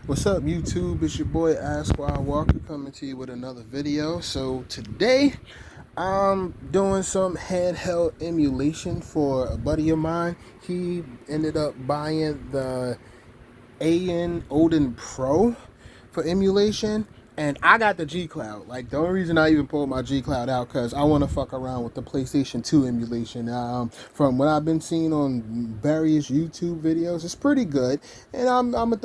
What's up, YouTube? It's your boy Ask Why Walker coming to you with another video. So today I'm doing some handheld emulation for a buddy of mine. He ended up buying the Ayn Odin Pro for emulation, and I got the G Cloud. Like, the only reason I even pulled my G Cloud out because I want to fuck around with the PlayStation 2 emulation. From what I've been seeing on various YouTube videos, it's pretty good, and I'm gonna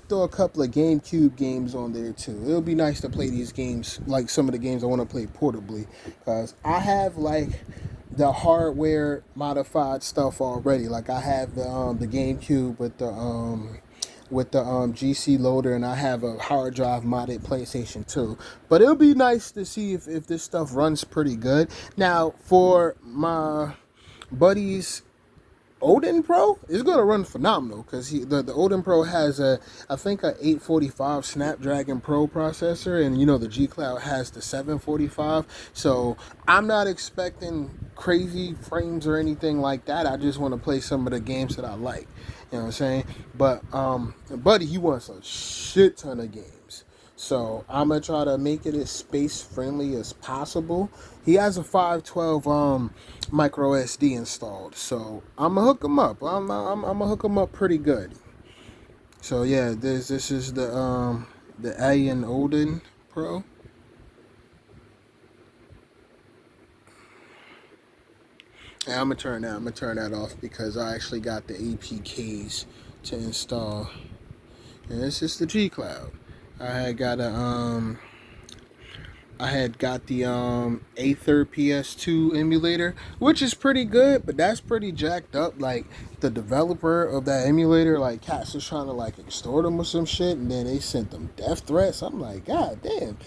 throw a couple of GameCube games on there too. It'll be nice to play these games, like some of the games I want to play portably, because I have like the hardware modified stuff already. Like, I have the GameCube with the GC loader, and I have a hard drive modded PlayStation 2. But it'll be nice to see if this stuff runs pretty good. Now, for my buddy's Odin Pro, it's gonna run phenomenal because the Odin Pro has I think a 845 Snapdragon Pro processor, and the G Cloud has the 745. So I'm not expecting crazy frames or anything like that. I just want to play some of the games that I like. You know what I'm saying? But buddy, he wants a shit ton of games. So I'm gonna try to make it as space friendly as possible. He has a 512 micro SD installed, so I'm gonna hook him up. I'm gonna hook him up pretty good. So yeah, this is the Ayn Odin Pro. And I'm gonna turn that off because I actually got the APKs to install. And this is the G Cloud. I had got the Aether PS2 emulator, which is pretty good, but that's pretty jacked up. Like, the developer of that emulator, like, cats was trying to like extort them or some shit, and then they sent them death threats. I'm like, god damn,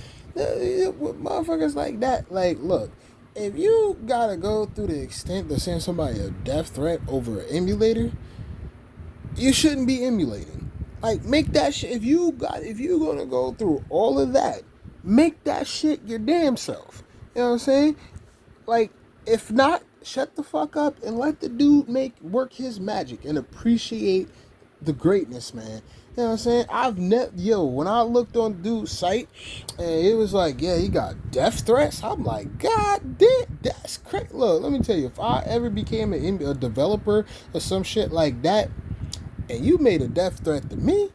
what motherfuckers like that? Like, look, if you gotta go through the extent to send somebody a death threat over an emulator, you shouldn't be emulating. Like, make that shit. If you're gonna go through all of that, make that shit your damn self. You know what I'm saying? Like, if not, shut the fuck up and let the dude work his magic and appreciate the greatness, man. You know what I'm saying? When I looked on dude's site and it was like, yeah, he got death threats, I'm like, god damn, that's crazy. Look, let me tell you, if I ever became a developer or some shit like that, and you made a death threat to me,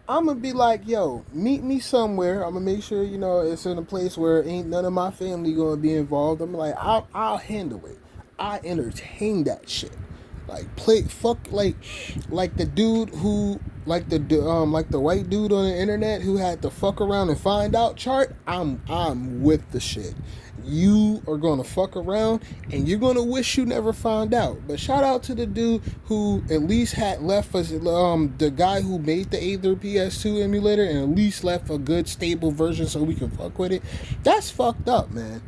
I'm gonna be like, yo, meet me somewhere. I'm gonna make sure, it's in a place where ain't none of my family gonna be involved. I'm like, I'll handle it. I entertain that shit. Like, like the dude who, like the white dude on the internet who had to fuck around and find out chart. I'm with the shit. You are gonna fuck around and you're gonna wish you never found out. But shout out to the dude who at least had left us, the guy who made the Aether PS2 emulator, and at least left a good stable version so we can fuck with it. That's fucked up, man.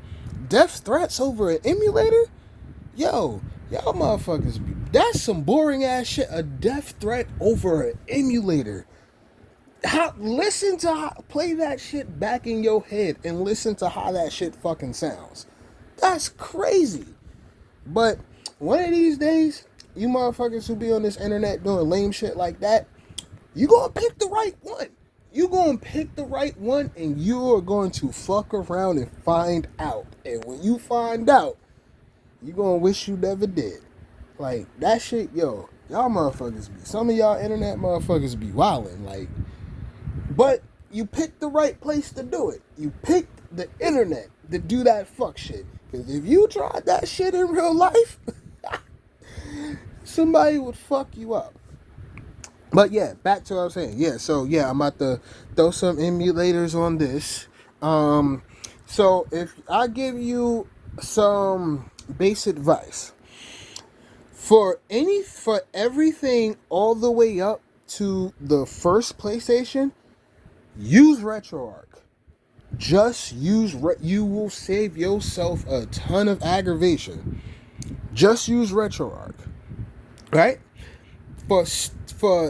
Death threats over an emulator? Yo, y'all motherfuckers that's some boring ass shit. A death threat over an emulator. Play that shit back in your head and listen to how that shit fucking sounds. That's crazy. But one of these days, you motherfuckers who be on this internet doing lame shit like that, you gonna pick the right one. You gonna pick the right one, and you are going to fuck around and find out. And when you find out, you gonna wish you never did. Like, that shit, y'all motherfuckers some of y'all internet motherfuckers be wildin', like. But you picked the right place to do it. You picked the internet to do that fuck shit. Because if you tried that shit in real life, somebody would fuck you up. But yeah, back to what I was saying. Yeah, so yeah, I'm about to throw some emulators on this. So if I give you some base advice for everything all the way up to the first PlayStation, use RetroArch. Just use you will save yourself a ton of aggravation. Just use RetroArch, right? For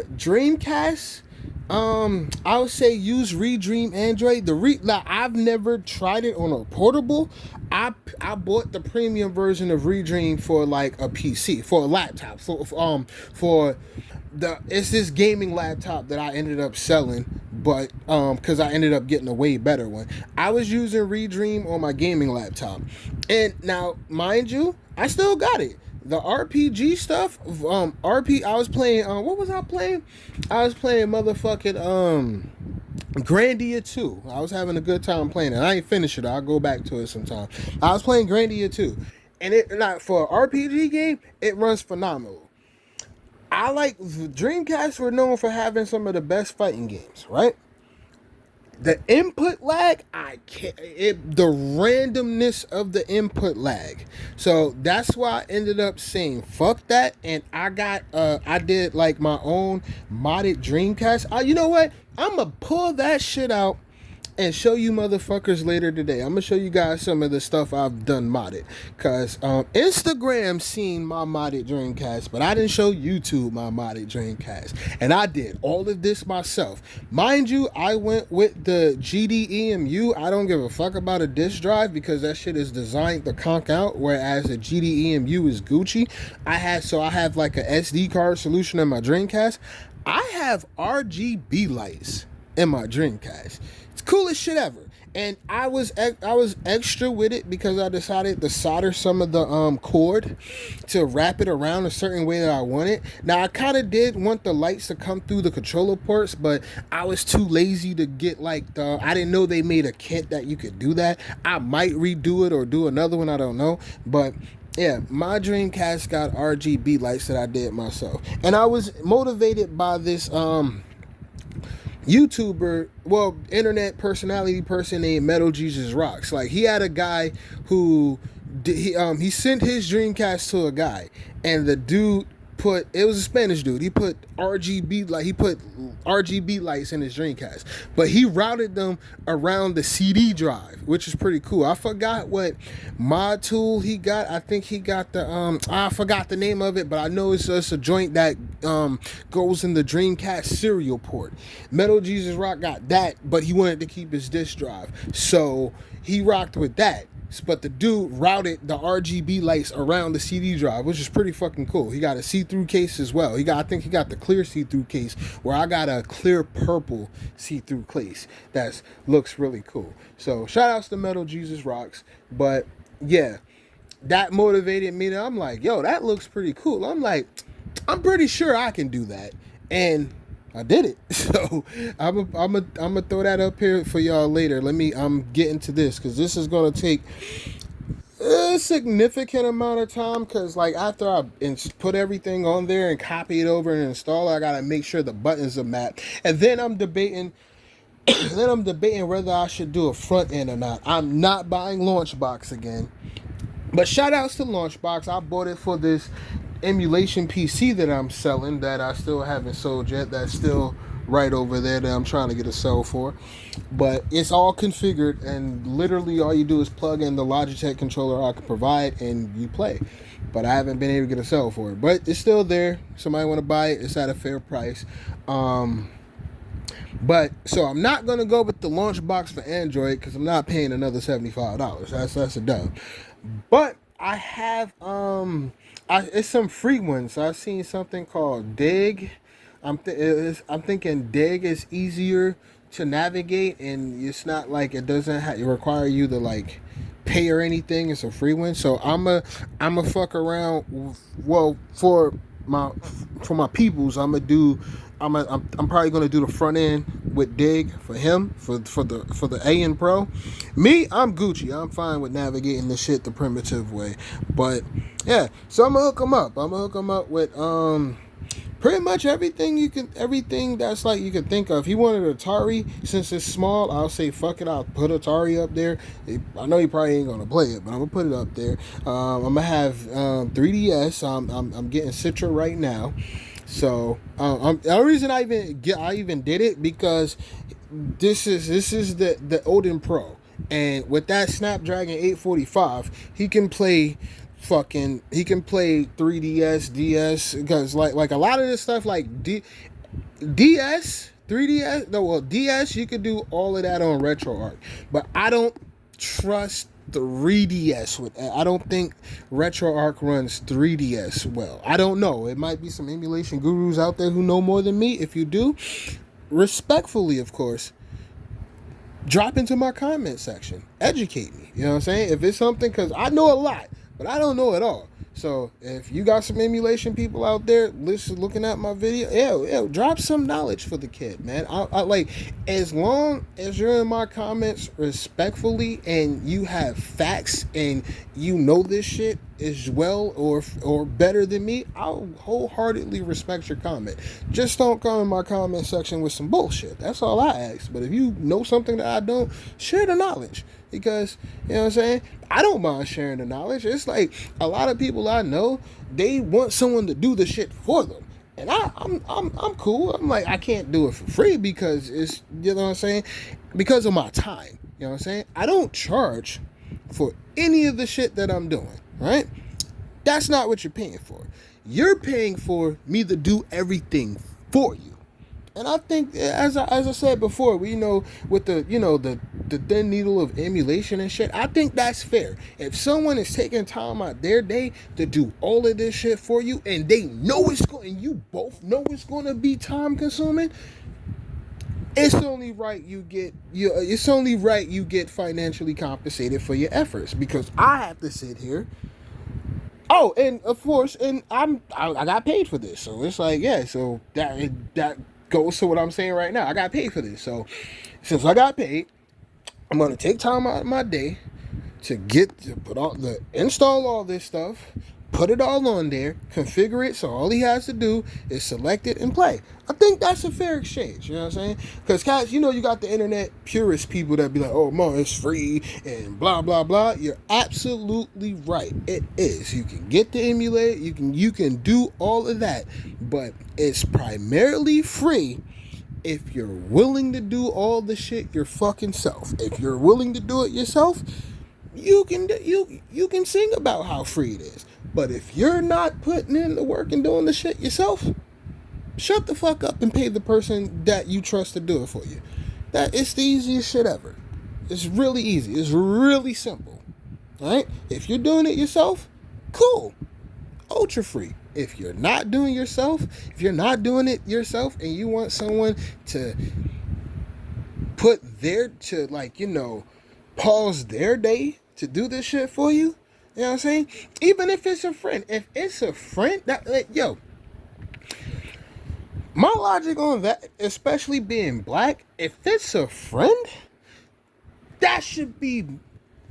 Dreamcast, I would say use Redream Android. I've never tried it on a portable. I bought the premium version of Redream for like a PC, for a laptop, for it's this gaming laptop that I ended up selling. but because I ended up getting a way better one. I was using Redream on my gaming laptop, and now mind you, I still got it. The RPG stuff, I was playing. What was I playing? I was playing motherfucking Grandia 2. I was having a good time playing it. I ain't finished it. I'll go back to it sometime. I was playing Grandia 2, and it not for an RPG game. It runs phenomenal. I like the Dreamcast were known for having some of the best fighting games, right? The input lag, I can't. The randomness of the input lag. So that's why I ended up saying fuck that, and I did like my own modded Dreamcast. You know what? I'm gonna pull that shit out and show you motherfuckers later today. I'm gonna show you guys some of the stuff I've done modded, cause Instagram seen my modded Dreamcast, but I didn't show YouTube my modded Dreamcast, and I did all of this myself. Mind you, I went with the GDEMU. I don't give a fuck about a disk drive because that shit is designed to conk out, whereas the GDEMU is Gucci. I have like a SD card solution in my Dreamcast. I have RGB lights in my Dreamcast. Coolest shit ever. And I was extra with it because I decided to solder some of the cord to wrap it around a certain way that I want it. Now I kind of did want the lights to come through the controller ports, but I was too lazy to get I didn't know they made a kit that you could do that. I might redo it or do another one, I don't know. But yeah, my Dreamcast got RGB lights that I did myself. And I was motivated by this YouTuber, internet personality person named Metal Jesus Rocks. Like, he had a guy who he sent his Dreamcast to a guy, and the dude it was a Spanish dude. He put RGB lights in his Dreamcast, but he routed them around the CD drive, which is pretty cool. I forgot what mod tool he got. I think he got I forgot the name of it, but I know it's just a joint that goes in the Dreamcast serial port. Metal Jesus Rock got that, but he wanted to keep his disk drive, so he rocked with that. But the dude routed the RGB lights around the CD drive, which is pretty fucking cool. He got a see-through case as well. I think he got the clear see-through case, where I got a clear purple see-through case that looks really cool. So shout outs to Metal Jesus Rocks. But yeah, that motivated me. I'm like, yo, that looks pretty cool. I'm like, I'm pretty sure I can do that. And I did it. So I'm gonna throw that up here for y'all later. I'm getting to this because this is gonna take a significant amount of time, because like after I put everything on there and copy it over and install it, I gotta make sure the buttons are mapped, and then I'm debating whether I should do a front end or not. I'm not buying Launchbox again, but shout outs to Launchbox. I bought it for this emulation PC that I'm selling, that I still haven't sold yet. That's still right over there that I'm trying to get a sell for. But it's all configured, and literally all you do is plug in the Logitech controller I can provide and you play. But I haven't been able to get a sell for it. But it's still there. Somebody want to buy it, it's at a fair price. But so I'm not gonna go with the Launchbox for Android because I'm not paying another $75. That's a dub. But I have it's some free ones. I've seen something called Dig. I'm thinking Dig is easier to navigate, and it's not like it doesn't require you to like pay or anything. It's a free one, so I'm a fuck around. Well, for my peoples, I'm probably gonna do the front end with Dig for him for the Ayn Pro. Me, I'm Gucci. I'm fine with navigating the shit the primitive way. But yeah, so I'm gonna hook him up. I'm gonna hook him up with pretty much everything that's like you can think of. He wanted Atari. Since it's small, I'll say fuck it, I'll put Atari up there. I know he probably ain't gonna play it, but I'm gonna put it up there. I'm gonna have 3DS. I'm getting Citra right now. So the reason I even did it because this is the Odin Pro, and with that Snapdragon 845, he can play 3DS, DS, because like a lot of this stuff like DS, 3DS, DS, you could do all of that on RetroArch, but I don't trust 3DS with. I don't think RetroArch runs 3DS well. I don't know. It might be some emulation gurus out there who know more than me. If you do, respectfully, of course, drop into my comment section. Educate me. You know what I'm saying? If it's something, because I know a lot, but I don't know it all. So if you got some emulation people out there looking at my video, drop some knowledge for the kid, man. I like, as long as you're in my comments respectfully and you have facts and you know this shit as well or better than me, I'll wholeheartedly respect your comment. Just don't come in my comment section with some bullshit. That's all I ask. But if you know something that I don't, share the knowledge. Because, you know what I'm saying, I don't mind sharing the knowledge. It's like a lot of people I know, they want someone to do the shit for them. And I'm cool. I'm like, I can't do it for free because it's, you know what I'm saying, because of my time. You know what I'm saying? I don't charge for any of the shit that I'm doing, right? That's not what you're paying for. You're paying for me to do everything for you. And I think, as I said before, we know with the thin needle of emulation and shit, I think that's fair. If someone is taking time out their day to do all of this shit for you, and they know it's going, and you both know it's going to be time consuming, it's only right you get financially compensated for your efforts, because I have to sit here. Oh, and of course, and I got paid for this, so it's like, yeah, so that goes to what I'm saying right now. I got paid for this, so since I got paid, I'm gonna take time out of my day to install all this stuff, put it all on there, configure it, so all he has to do is select it and play. I think that's a fair exchange, you know what I'm saying? Because, guys, you got the internet purist people that be like, oh, man, it's free and blah, blah, blah. You're absolutely right. It is. You can get the emulator, you can do all of that, but it's primarily free if you're willing to do all the shit your fucking self. If you're willing to do it yourself, you can sing about how free it is. But if you're not putting in the work and doing the shit yourself, shut the fuck up and pay the person that you trust to do it for you. It's the easiest shit ever. It's really easy. It's really simple. Alright? If you're doing it yourself, cool. Ultra free. If you're not doing it yourself and you want someone to pause their day to do this shit for you, you know what I'm saying? Even if it's a friend. If it's a friend, my logic on that, especially being black, if it's a friend, that should be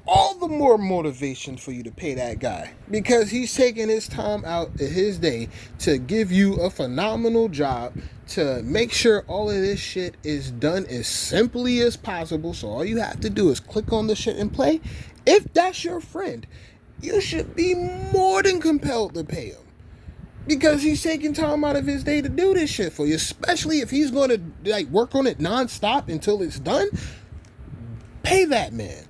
all the more motivation for you to pay that guy, because he's taking his time out of his day to give you a phenomenal job, to make sure all of this shit is done as simply as possible, so all you have to do is click on the shit and play. If that's your friend, you should be more than compelled to pay him, because he's taking time out of his day to do this shit for you, especially if he's going to work on it nonstop until it's done. Pay that man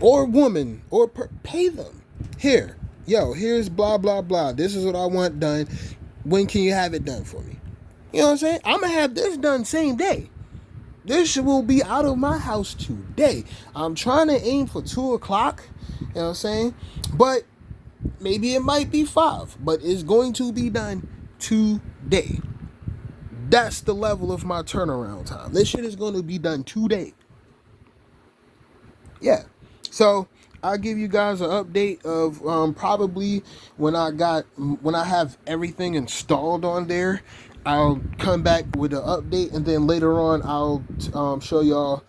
or woman, or pay them. Here's blah, blah, blah. This is what I want done. When can you have it done for me? You know what I'm saying? I'm going to have this done same day. This will be out of my house today. I'm trying to aim for 2 o'clock. You know what I'm saying? But maybe it might be 5. But it's going to be done today. That's the level of my turnaround time. This shit is going to be done today. Yeah. So I'll give you guys an update of probably when I have everything installed on there. I'll come back with an update, and then later on I'll show y'all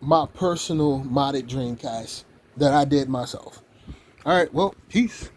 my personal modded Dreamcast that I did myself. All right, well, peace.